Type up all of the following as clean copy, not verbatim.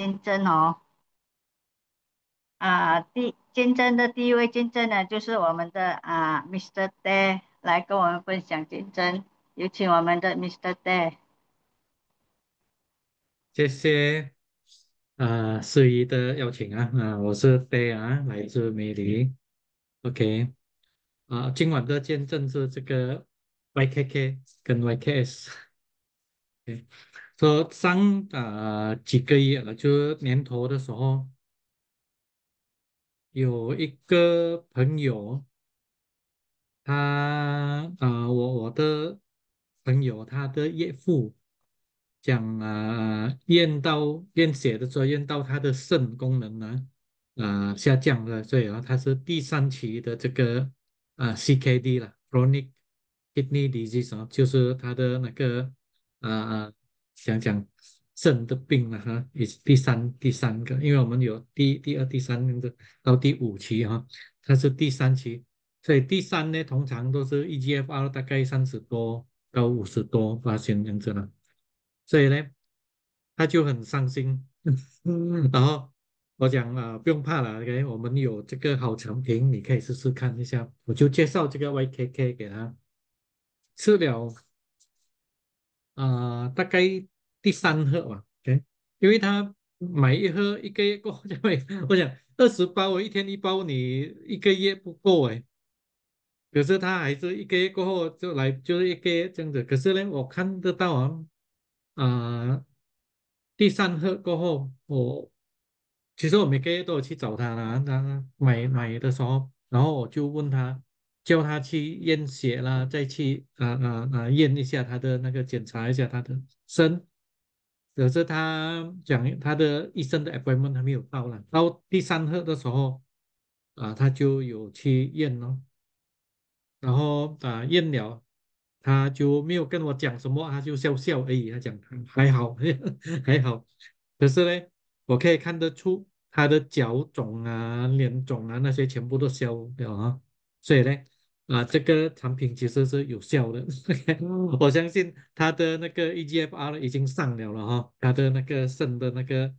见证哦。见证的第一位见证呢，就是我们的Mr. Day 来跟我们分享见证，有请我们的 Mr. Day。谢谢司仪的邀请我是 Day 来自美里，OK 今晚的见证是这个 YKK 跟 YKS，说几个月了，就年头的时候，有一个朋友，我的朋友他的岳父讲验血的时候验到他的肾功能呢下降了，所以他是第三期的这个CKD 了，chronic kidney disease 就是他的那个啊、想讲肾的病了也是第三个，因为我们有第二、第三个到第五期它是第三期。所以第三呢，通常都是 EGFR 大概30多到50多发现这样子了，所以呢，他就很伤心。然后我讲不用怕了，OK，我们有这个好产品，你可以试试看一下。我就介绍这个 YKK 给他吃了大概第3盒吧，OK，因为他买一盒一个月过后就会，我想20包一天一包，你一个月不够可是他还是一个月过后就来，就是一个月这样子。可是呢，我看得到啊，第3盒过后，其实我每个月都有去找他啦，他买的时候，然后我就问他，叫他去验血啦，再去验一下他的那个检查一下他的肾。可是他讲他的医生的 appointment 还没有到了，到第3盒的时候他就有去验哦。然后验了，他就没有跟我讲什么，他就笑笑而已。他讲还好，还好。可是呢，我可以看得出他的脚肿脸肿那些全部都消了所以呢，这个产品其实是有效的。我相信他的那个 EGFR 已经上了他的那个肾的那个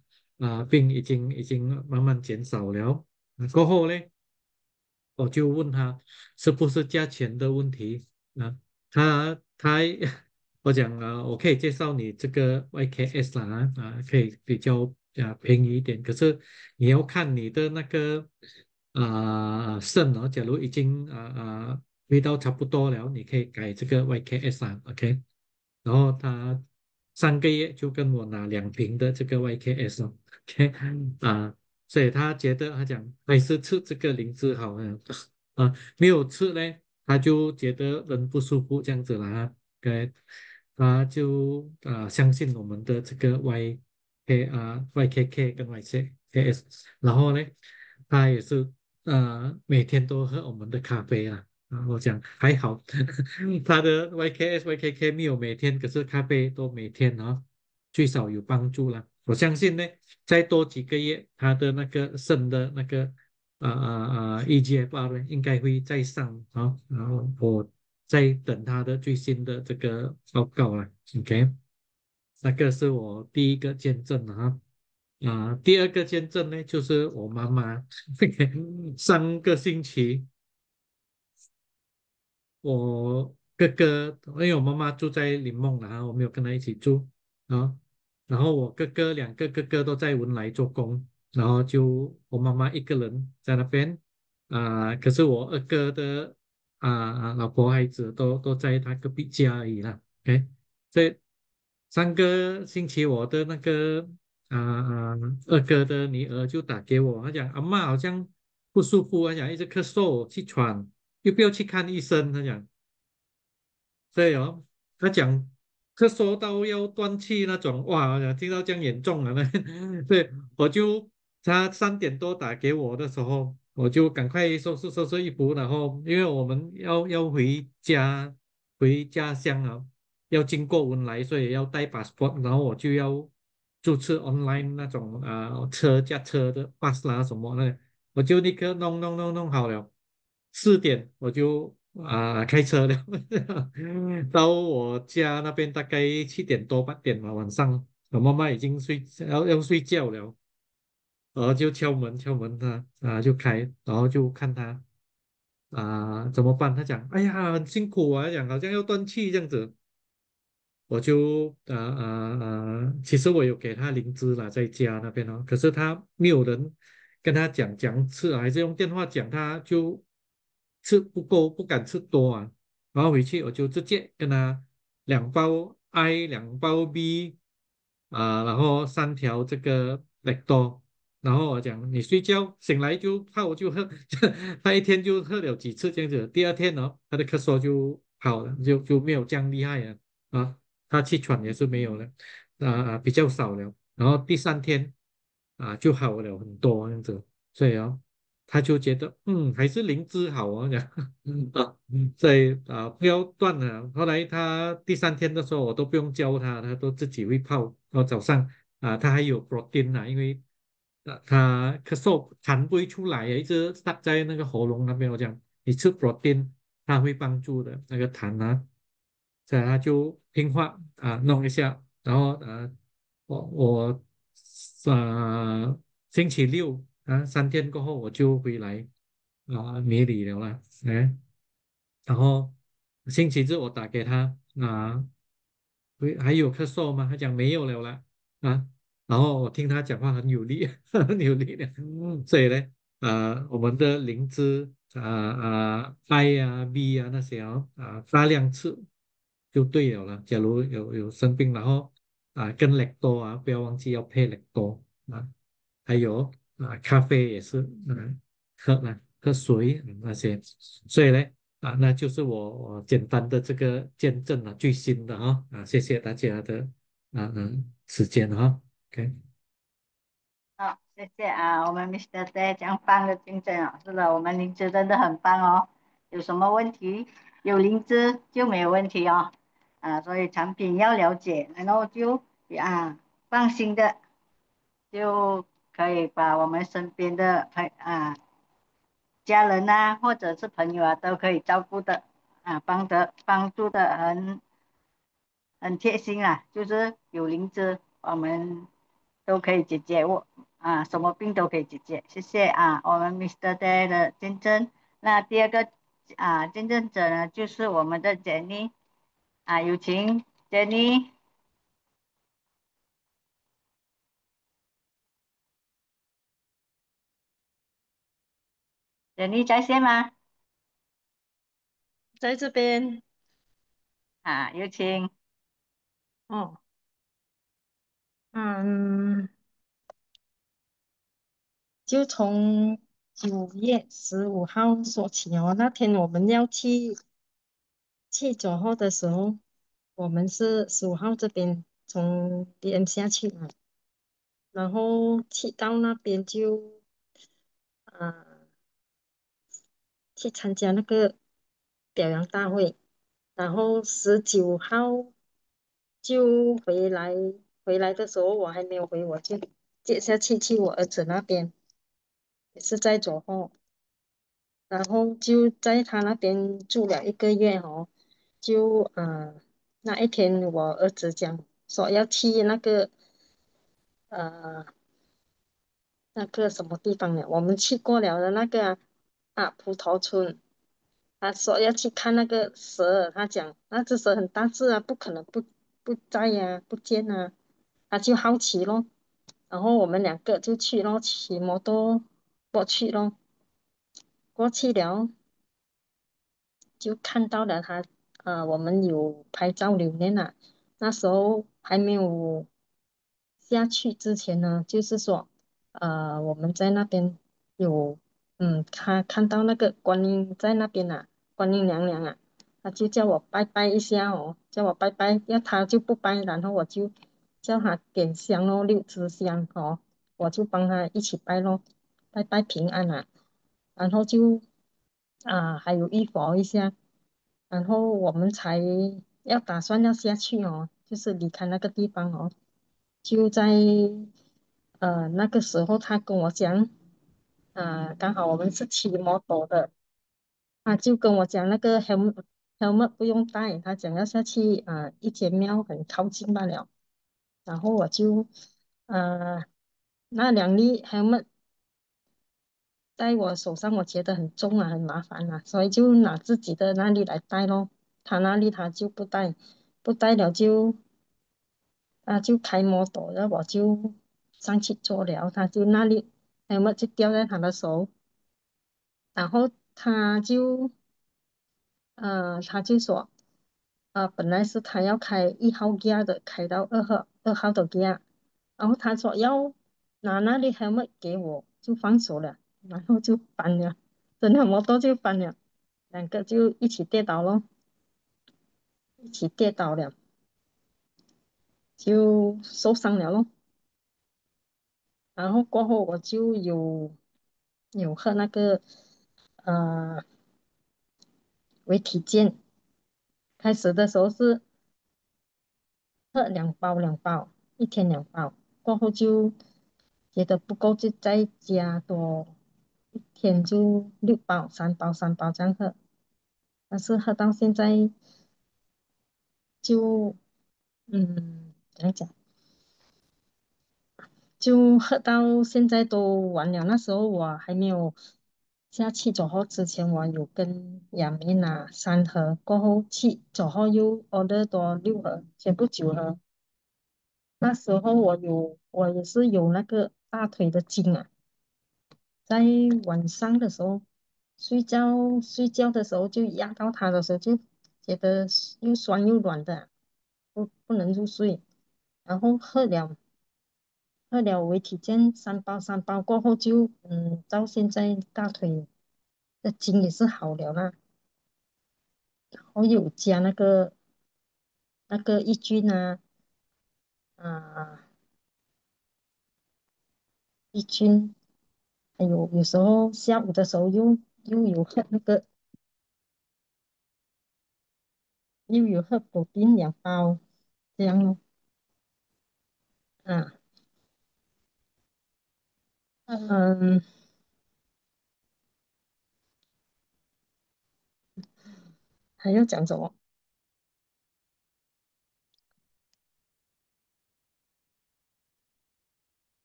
病已经慢慢减少了。过后呢？我就问他是不是价钱的问题啊？他我讲我可以介绍你这个 YKS 可以比较便宜一点，可是你要看你的那个肾假如已经味道差不多了，你可以改这个 YKS OK，然后他3个月就跟我拿2瓶的这个 YKS OK 啊。所以他觉得他讲还是吃这个灵芝好没有吃呢，他就觉得人不舒服这样子了OK，他就相信我们的这个 YKK 跟 YKS，然后呢，他也是每天都喝我们的咖啡我讲还好，他的 YKS、YKK 没有每天，可是咖啡都每天最少有帮助了。我相信呢，再多几个月，他的那个肾的那个EGFR 呢，应该会再上然后我在等他的最新的这个报告OK，那个是我第一个见证第二个见证呢，就是我妈妈上个星期。我哥哥，因为我妈妈住在林梦我没有跟她一起住啊。然后我2个哥哥都在文莱做工，然后就我妈妈一个人在那边可是我二哥的老婆孩子都在他隔壁家而已啦。OK，所以上个星期我的那个啊啊二哥的女儿就打给我，她讲阿嬷好像不舒服，她讲一直咳嗽气喘。要不要去看医生？他讲，对他讲咳嗽到要断气那种，哇，我讲听到这样严重了呢。对，他3点多打给我的时候，我就赶快收拾收拾衣服，然后因为我们要回家乡要经过文莱，所以要带 passport，然后我就要注册 online 那种驾车的 bus 啦什么的，我就立刻弄好了。4点我就开车了，到我家那边大概7点多8点嘛晚上，我妈妈已经要睡觉了，然后就敲门他就开，然后就看他怎么办？他讲哎呀很辛苦啊，讲好像要断气这样子。我就其实我有给他灵芝啦，在家那边哦，可是他没有人跟他讲吃啊，还是用电话讲，他就吃不够，不敢吃多啊。然后回去我就直接跟他2包 I，2包 B，然后3条这个 Lacto，然后我讲你睡觉醒来就泡就喝，他一天就喝了几次这样子，第二天哦，他的咳嗽就好了，就没有这样厉害了啊。他气喘也是没有了，比较少了。然后第3天就好了很多这样子，所以他就觉得还是灵芝好啊，这样所以不要断了。后来他第3天的时候我都不用教他，他都自己会泡。然后早上他还有 protein 他他咳嗽痰不会出来，一直塞在那个喉咙那边。我讲你吃 protein，它会帮助的那个痰所以他就听话弄一下，然后我呃星期六3天过后我就回来米里了啦，然后星期日我打给他还有咳嗽吗？他讲没有了啦啊，然后我听他讲话很有力，很有力的，所以呢，我们的灵芝I B 那些大量吃就对了啦。假如有生病，然后跟 lacto 不要忘记要配 lacto 还有咖啡也是喝水那些，所以呢。那就是我简单的这个见证最新的谢谢大家的时间OK。好，谢谢我们 Mr. Day 这样棒的竞争是的，我们灵芝真的很棒哦。有什么问题，有灵芝就没有问题哦。所以产品要了解，然后就放心的就可以把我们身边的家人或者是朋友都可以照顾的帮助的很贴心就是有灵芝，我们都可以解决什么病都可以解决。谢谢我们 Mr. Day 的见证。那第二个见证者呢，就是我们的 Jenny 有请 Jenny。Jenny 在线吗？在这边有请。哦，嗯，就从9月15号说起哦。那天我们要去走后的时候，我们是15号这边从 DM 下去嘛，然后去到那边就啊、去参加那个表扬大会，然后19号就回来的时候我还没有回，我就接下去我儿子那边，也是在左后。然后就在他那边住了1个月哦，就那一天我儿子讲说要去呃那个什么地方呢？我们去过了的那个葡萄村，他说要去看那个蛇，他讲那只蛇很大只不可能不在不见他就好奇咯。然后我们2个就去咯，骑摩托过去咯，过去了。就看到了他，我们有拍照留念那时候还没有下去之前呢，就是说，我们在那边有，看到那个观音在那边观音娘娘他就叫我拜拜一下哦，叫我拜拜，要他就不拜，然后我就叫他点香哦，6支香哦，我就帮他一起拜咯，拜拜平安然后就还有一佛一下，然后我们才打算要下去哦，就是离开那个地方哦。就在那个时候，他跟我讲刚好我们是骑摩托的，他就跟我讲那个 helmet 不用带，他讲要下去一间庙很靠近罢了。然后我就呃那2粒 helmet 在我手上，我觉得很重啊，很麻烦啊，所以就拿自己的那粒来戴咯。他那粒他就不戴，不戴了他就开摩托，然后我就上去坐了，他就那粒 helmet 就掉在他的手，然后他就说，本来是他要开1号 gear 的，开到二号的 gear，然后他说要拿那里 helmet 给我，就放手了，然后就翻了，真的摩托就翻了，2个就一起跌倒咯，一起跌倒了，就受伤了咯。然后过后我就有喝那个呃维体健，开始的时候是喝2包，一天2包，过后就觉得不够，就再加多，一天就6包，3包这样喝。但是喝到现在就怎样讲，就喝到现在都完了。那时候我还没有下去走后之前，我有跟亚美拿3盒，过后去走后又 order 多6盒，全部9盒。那时候我也是有那个大腿的筋啊，在晚上的时候睡觉的时候就压到它的时候就觉得又酸又软的啊不能入睡。然后喝了维体健3包过后就到现在大腿的筋也是好了啦。然后有加那个益菌啊益菌，还有时候下午的时候又有喝补丁2包，这样咯。啊，嗯，还要讲什么？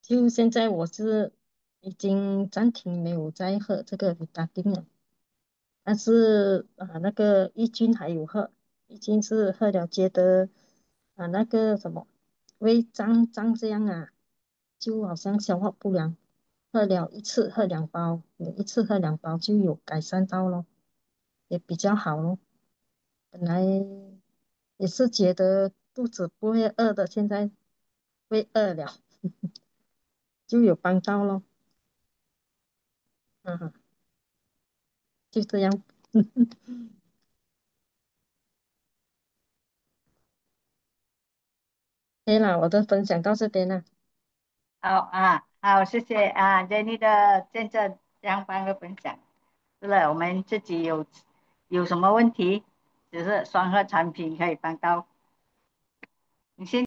就现在我是已经暂停没有再喝这个维他定了，但是那个益菌还有喝，益菌是喝了觉得那个什么胃胀这样啊，就好像消化不良，喝了一次喝2包，每一次喝2包就有改善到咯，也比较好咯。本来也是觉得肚子不会饿的，现在会饿了，就有帮到咯。嗯，就这样。可以啦，我的分享到这边了。好啊，好，谢谢啊，Jenny 的见证相关的分享。是了，我们自己有什么问题，只是双核产品可以帮到你先。